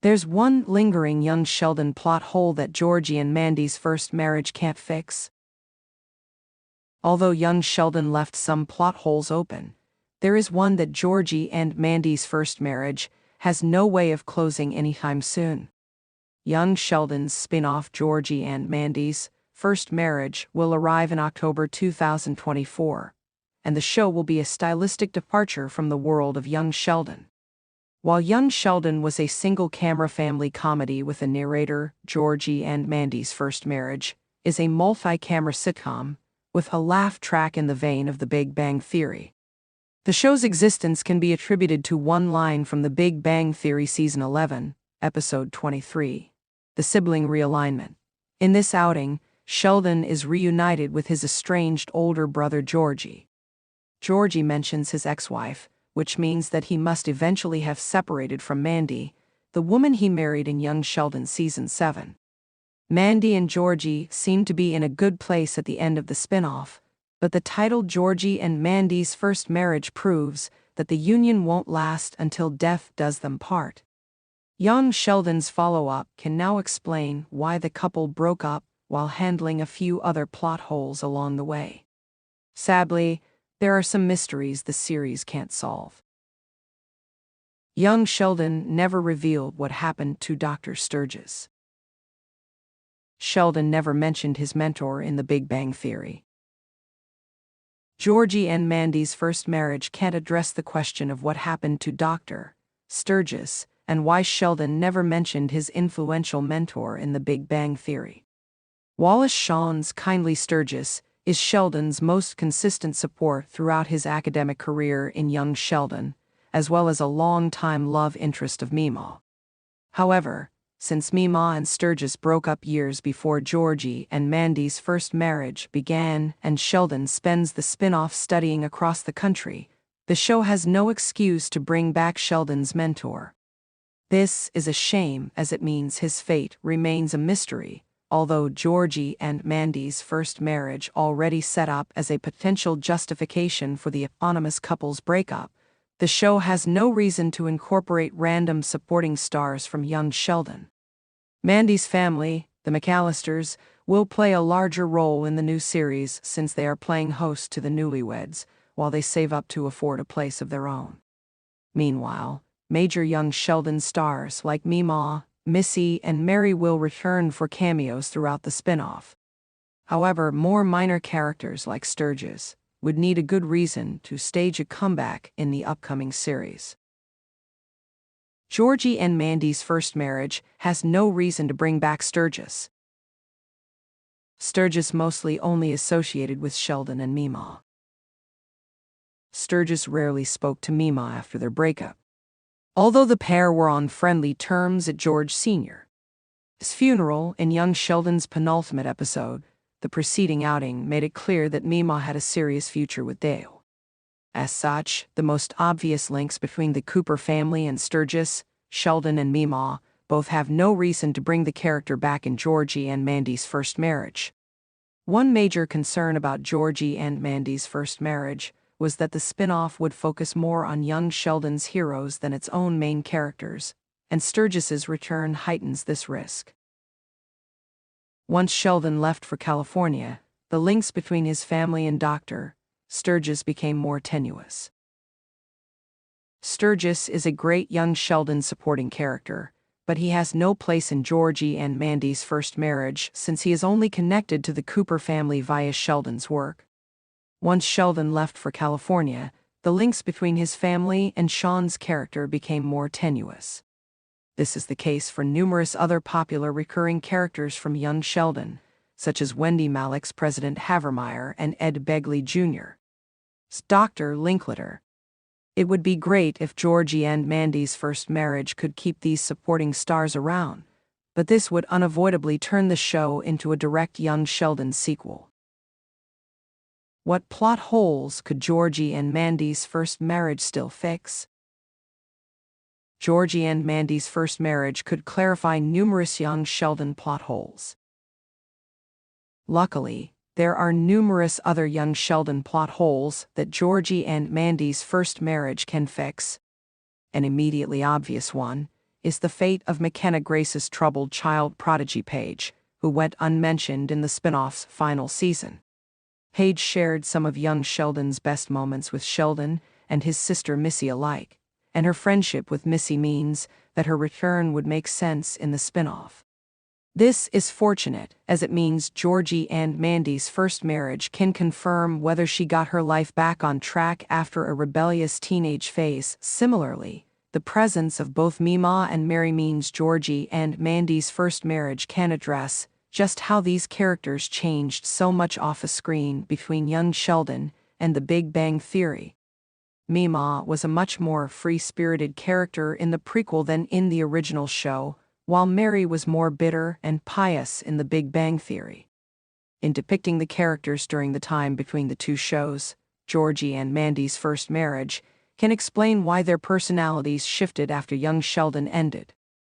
There's one lingering young Sheldon plot hole that Georgie and Mandy's first marriage can't fix. Although young Sheldon left some plot holes open, there is one that Georgie and Mandy's first marriage has no way of closing anytime soon. Young Sheldon's spin-off Georgie and Mandy's First Marriage will arrive in October 2024, and the show will be a stylistic departure from the world of young Sheldon. While Young Sheldon was a single-camera family comedy with a narrator, Georgie and Mandy's First Marriage is a multi-camera sitcom with a laugh track in the vein of The Big Bang Theory. The show's existence can be attributed to one line from The Big Bang Theory Season 11, Episode 23, the sibling realignment. In this outing, Sheldon is reunited with his estranged older brother Georgie. Georgie mentions his ex-wife, which means that he must eventually have separated from Mandy, the woman he married in Young Sheldon Season 7. Mandy and Georgie seem to be in a good place at the end of the spin-off, but the title Georgie and Mandy's First Marriage proves that the union won't last until death does them part. Young Sheldon's follow-up can now explain why the couple broke up while handling a few other plot holes along the way. Sadly, there are some mysteries the series can't solve. Young Sheldon never revealed what happened to Dr. Sturgis. Sheldon never mentioned his mentor in The Big Bang Theory. Georgie and Mandy's First Marriage can't address the question of what happened to Dr. Sturgis and why Sheldon never mentioned his influential mentor in The Big Bang Theory. Wallace Shawn's kindly Sturgis is Sheldon's most consistent support throughout his academic career in Young Sheldon, as well as a long-time love interest of Meemaw. However, since Meemaw and Sturgis broke up years before Georgie and Mandy's first marriage began and Sheldon spends the spin-off studying across the country, the show has no excuse to bring back Sheldon's mentor. This is a shame, as it means his fate remains a mystery. Although Georgie and Mandy's first marriage already set up as a potential justification for the eponymous couple's breakup, the show has no reason to incorporate random supporting stars from Young Sheldon. Mandy's family, the McAllisters, will play a larger role in the new series since they are playing host to the newlyweds, while they save up to afford a place of their own. Meanwhile, major Young Sheldon stars like Meemaw, Missy, and Mary will return for cameos throughout the spin-off. However, more minor characters like Sturgis would need a good reason to stage a comeback in the upcoming series. Georgie and Mandy's First Marriage has no reason to bring back Sturgis. Sturgis mostly only associated with Sheldon and Meemaw. Sturgis rarely spoke to Meemaw after their breakup, although the pair were on friendly terms at George Sr.'s funeral in Young Sheldon's penultimate episode. The preceding outing made it clear that Meemaw had a serious future with Dale. As such, the most obvious links between the Cooper family and Sturgis, Sheldon and Meemaw, both have no reason to bring the character back in Georgie and Mandy's First Marriage. One major concern about Georgie and Mandy's First Marriage was that the spin-off would focus more on Young Sheldon's heroes than its own main characters, and Sturgis's return heightens this risk. Once Sheldon left for California, the links between his family and Dr. Sturgis became more tenuous. Sturgis is a great Young Sheldon supporting character, but he has no place in Georgie and Mandy's First Marriage since he is only connected to the Cooper family via Sheldon's work. Once Sheldon left for California, the links between his family and Shawn's character became more tenuous. This is the case for numerous other popular recurring characters from Young Sheldon, such as Wendy Malick's President Havermeyer and Ed Begley Jr.'s Dr. Linklater. It would be great if Georgie and Mandy's First Marriage could keep these supporting stars around, but this would unavoidably turn the show into a direct Young Sheldon sequel. What plot holes could Georgie and Mandy's First Marriage still fix? Georgie and Mandy's First Marriage could clarify numerous Young Sheldon plot holes. Luckily, there are numerous other Young Sheldon plot holes that Georgie and Mandy's First Marriage can fix. An immediately obvious one is the fate of McKenna Grace's troubled child prodigy Paige, who went unmentioned in the spinoff's final season. Paige shared some of young Sheldon's best moments with Sheldon and his sister Missy alike, and her friendship with Missy means that her return would make sense in the spinoff. This is fortunate, as it means Georgie and Mandy's first marriage can confirm whether she got her life back on track after a rebellious teenage phase. Similarly, the presence of both Mima and Mary means Georgie and Mandy's first marriage can address just how these characters changed so much off a screen between young Sheldon and The Big Bang Theory. Mima was a much more free-spirited character in the prequel than in the original show, while Mary was more bitter and pious in The Big Bang Theory. In depicting the characters during the time between the two shows, Georgie and Mandy's first marriage can explain why their personalities shifted after young Sheldon ended.